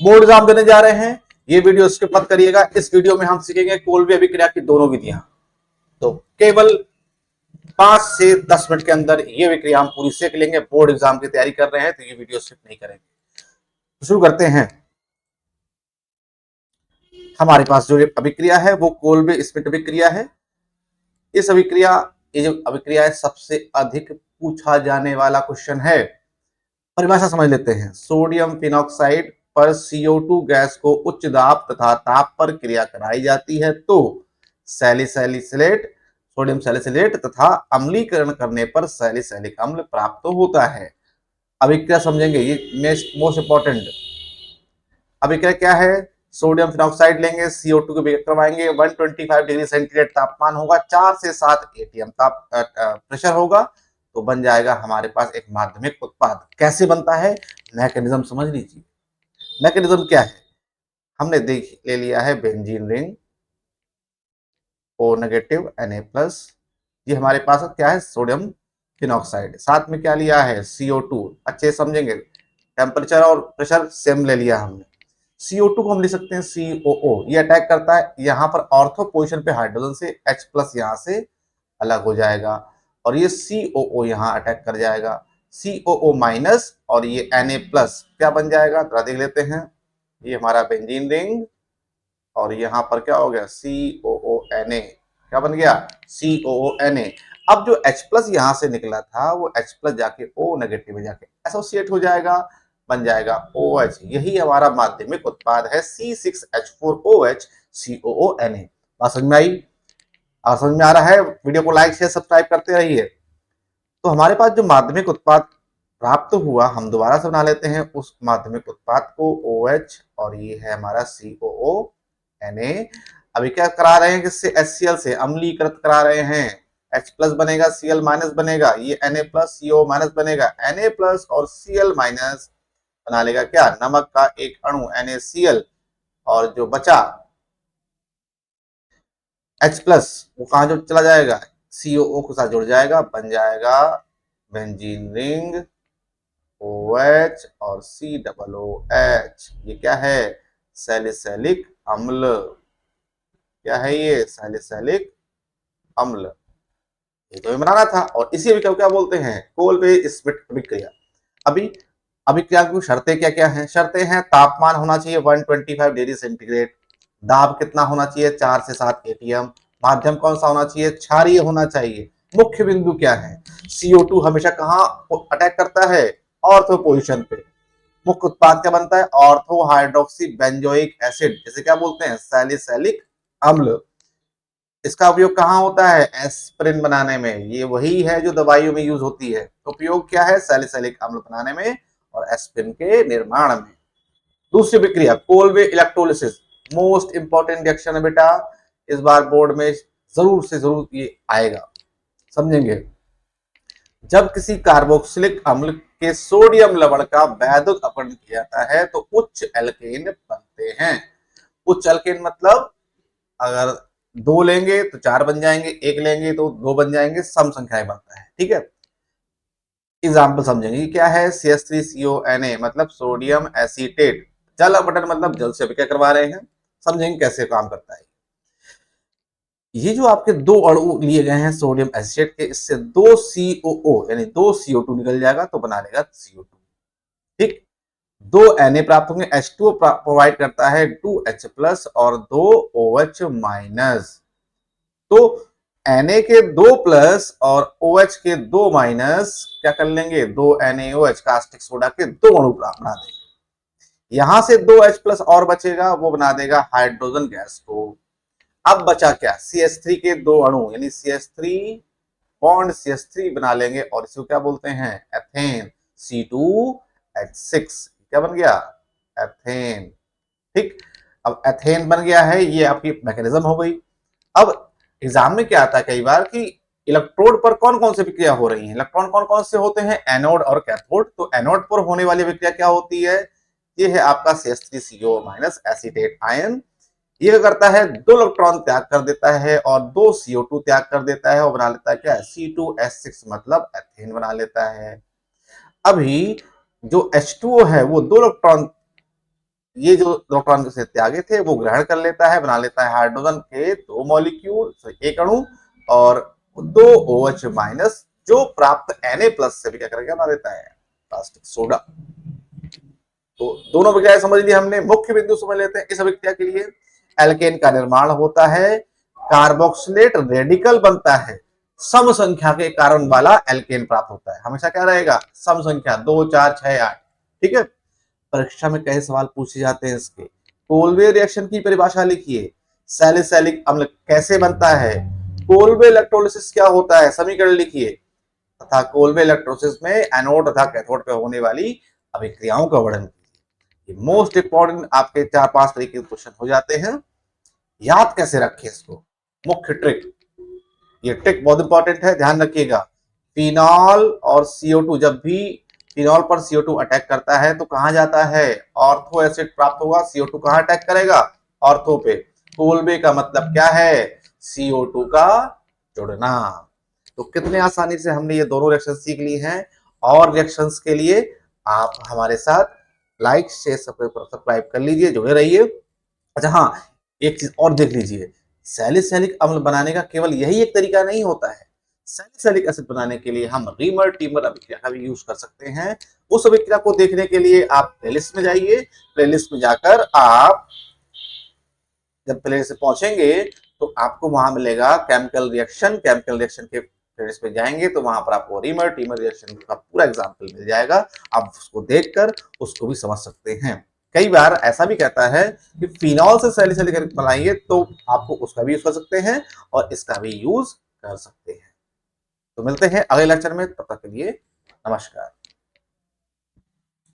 Board exam देने जा रहे हैं, ये वीडियो स्किप मत करिएगा। इस वीडियो में हम सीखेंगे कोल्बे अभिक्रिया की दोनों विधियां। तो केवल 5 से 10 मिनट के अंदर ये विक्रिया हम पूरी सीख लेंगे। बोर्ड एग्जाम की तैयारी कर रहे हैं तो ये वीडियो स्किप नहीं करेंगे। तो शुरू करते हैं। हमारे पास जो अभिक्रिया है वो कोल्बे स्मिथ अभिक्रिया है। इस अभिक्रिया, ये जो अभिक्रिया है सबसे अधिक पूछा जाने वाला क्वेश्चन है। परिभाषा समझ लेते हैं। सोडियम फिनॉक्साइड पर CO2 गैस को उच्च दाब तथा ताप पर क्रिया कराई जाती है तो सैलिसिलेट, सोडियम सैलिसिलेट तथा अम्लीकरण करने पर सैलिसिलिक अम्ल प्राप्त होता है। अभिक्रिया समझेंगे, ये मोस्ट इंपॉर्टेंट। अभिक्रिया क्या है? सोडियम फिनॉक्साइड लेंगे, CO2 को विक्रय करवाएंगे, 125 डिग्री सेंटीग्रेड तापमान होगा, 4 से 7 ATM प्रेशर होगा, तो बन जाएगा हमारे पास एक माध्यमिक उत्पाद। कैसे बनता है, मैकेनिज्म समझ लीजिए। मैकेनिज्म क्या है? हमने देख ले लिया है benzene ring, O negative Na+, ये हमारे पास क्या है? Sodium phenoxide. साथ में क्या लिया है? CO2। अच्छे समझेंगे, टेम्परेचर और प्रेशर सेम ले लिया हमने। CO2 को हम लिख सकते हैं COO। ये अटैक करता है यहाँ पर ऑर्थो पोजिशन पे हाइड्रोजन से, H+ यहाँ से अलग हो जाएगा और ये COO यहाँ अटैक कर जाएगा, COO- और ये Na+ क्या बन जाएगा? थोड़ा देख लेते हैं। ये हमारा बेंजीन रिंग और यहाँ पर क्या हो गया? COONA। क्या बन गया? COONA। अब जो H+ यहाँ से निकला था वो H+ जाके O नेगेटिव में जाके एसोसिएट हो जाएगा, बन जाएगा OH। यही हमारा माध्यमिक उत्पाद है C6H4OH COONA। बात समझ में आई? समझ में आ रहा है? वीडियो को लाइक शेयर सब्सक्राइब करते रहिए। तो हमारे पास जो माध्यमिक उत्पाद प्राप्त हुआ, हम दोबारा से बना लेते हैं उस माध्यमिक उत्पाद को, OH और ये है हमारा COONA। अभी क्या करा रहे हैं? किससे? HCl से अम्लीकृत करा रहे हैं। H+ बनेगा, Cl- बनेगा, ये Na+, CO- बनेगा, Na+ और Cl- बना लेगा क्या? नमक का एक अणु NaCl, और जो बचा H+ वो कहां जो चला जाएगा? COO के साथ जुड़ जाएगा, बन जाएगा बेंजीन रिंग, OH और COOH। ये क्या है? सैलिसिलिक अम्ल। क्या है ये? सैलिसिलिक अम्ल। ये तो बनाना था। और इसी अभिक्रिया को क्या बोलते हैं? कोल्बे स्मिथ अभिक्रिया। अभी अभिक्रिया की शर्तें क्या क्या हैं? शर्तें हैं, तापमान होना चाहिए 125 डिग्री सेंटीग्रेड, दाब कितना होना चाहिए? 4 से 7 ATM, माध्यम कौन सा होना चाहिए? क्षारीय होना चाहिए। मुख्य बिंदु क्या है? CO2 हमेशा कहाँ अटैक करता है? ऑर्थो पोजिशन पे। मुख्य उत्पाद क्या बनता है? ऑर्थो हाइड्रोक्सी बेंजोइक एसिड, जैसे क्या बोलते हैं? सैलिसिलिक अम्ल। इसका उपयोग कहाँ होता है? एस्पिरिन बनाने में। ये वही है जो दवाइयों में यूज होती है। उपयोग क्या है? सैलिसिलिक अम्ल बनाने में और एस्पिरिन के निर्माण में। दूसरी प्रक्रिया Kolbe electrolysis, most important reaction है बेटा। इस बार बोर्ड में जरूर से जरूर ये आएगा, समझेंगे। जब किसी कार्बोक्सिलिक अम्ल के सोडियम लवण का वैद्युत अपहरण किया जाता है तो उच्च एल्केन बनते हैं। उच्च एल्केन मतलब अगर 2 लेंगे तो 4 बन जाएंगे, 1 लेंगे तो 2 बन जाएंगे, सम संख्याएं बनता है। ठीक है, एग्जाम्पल समझेंगे। क्या है? CH3CONA मतलब सोडियम एसीटेट। जल अपघटन मतलब जल से अभिक्रिया करवा रहे हैं। समझेंगे कैसे काम करता है। ये जो आपके 2 अणु लिए गए हैं सोडियम एसिटेट के, इससे 2 COO यानी 2 CO2 निकल जाएगा तो बना लेगा CO2। ठीक, 2 Na प्राप्त होंगे, H2O प्रोवाइड करता है 2H+ और 2 OH-। तो Na के 2+ और OH के 2- क्या कर लेंगे? 2 NaOH कास्टिक सोडा के 2 अणु बना देंगे। यहां से 2H+ और बचेगा, वो बना देगा हाइड्रोजन गैस को। अब बचा क्या? CH3 के 2 अणु यानी CH3 बॉन्ड CH3 बना लेंगे और इसको क्या बोलते हैं? Ethane, C2H6। क्या बन गया? एथेन। ठीक, अब एथेन बन गया है, ये आपकी मैकेनिज्म हो गई। अब एग्जाम में क्या आता है कई बार कि इलेक्ट्रोड पर कौन कौन सी विक्रिया हो रही है? इलेक्ट्रॉन कौन कौन से होते हैं? एनोड और कैथोड। तो एनोड पर होने वाली विक्रिया क्या होती है? ये है आपका CH3CO- एसीटेट आयन। ये क्या करता है? 2 इलेक्ट्रॉन त्याग कर देता है और 2 CO2 त्याग कर देता है और बना लेता है क्या? C2H6 मतलब एथेन बना लेता है। अभी जो H2O है वो 2 इलेक्ट्रॉन ये जो इलेक्ट्रॉन से त्यागे थे वो ग्रहण कर लेता है, बना लेता है हाइड्रोजन के 2 मॉलिक्यूल, एक अणु, और 2 OH माइनस, जो प्राप्त Na+ से भी क्या करेगा, बना देता है प्लास्टिक सोडा। तो दोनों विक्रियाएं समझ ली हमने। मुख्य बिंदु समझ लेते हैं। इस अभिक्रिया के लिए एल्केन का निर्माण होता है, कार्बोक्सिलेट रेडिकल बनता है, सम संख्या के कारण वाला एल्केन प्राप्त होता है। हमेशा क्या रहेगा, सम संख्या 2 4 6 8। ठीक है। परीक्षा में कई सवाल पूछे जाते हैं इसके। कोलवे रिएक्शन की परिभाषा लिखिए। सैलिसिलिक अम्ल कैसे बनता है, कोलवे इलेक्ट्रोलिसिस क्या होता है, समीकरण लिखिए, तथा कोलवे इलेक्ट्रोलिसिस में एनोड तथा कैथोड पे होने वाली अभिक्रियाओं का वर्णन कीजिए। ये मोस्ट इंपॉर्टेंट आपके 4-5 तरीके के क्वेश्चन हो जाते हैं। याद कैसे रखें इसको, मुख्य ट्रिक, ये ट्रिक बहुत इंपॉर्टेंट है, ध्यान रखिएगा। फिनॉल और CO2, जब भी फिनॉल पर CO2 अटैक करता है तो कहां जाता है, ऑर्थो एसिड प्राप्त होगा। CO2 कहां अटैक करेगा, ऑर्थो पे। कोलबे का मतलब क्या है, CO2 का जुड़ना। तो कितने आसानी से हमने ये दोनों रिएक्शन सीख ली हैं। और रिएक्शंस के लिए आप हमारे साथ लाइक शेयर सब्सक्राइब कर लीजिए, जुड़े रहिए। अच्छा हाँ, एक चीज और देख लीजिए, सैलिसिलिक अम्ल बनाने का केवल यही एक तरीका नहीं होता है। सैलिसिलिक एसिड बनाने के लिए हम रीमर टीमर अभिक्रिया का भी यूज कर सकते हैं। उस अभिक्रिया को देखने के लिए आप प्लेलिस्ट में जाइए। प्लेलिस्ट में जाकर आप जब प्लेलिस्ट से पहुंचेंगे तो आपको वहां मिलेगा केमिकल रिएक्शन। केमिकल रिएक्शन के प्लेलिस्ट में जाएंगे तो वहां पर आपको रीमर टीमर रिएक्शन का पूरा एग्जाम्पल मिल जाएगा। आप उसको देखकर उसको भी समझ सकते हैं। कई बार ऐसा भी कहता है कि फिनॉल से सैलिसिलिक एसिड बनाइए, तो आपको उसका भी यूज कर सकते हैं और इसका भी यूज कर सकते हैं। तो मिलते हैं अगले लेक्चर में, तब तक के लिए नमस्कार।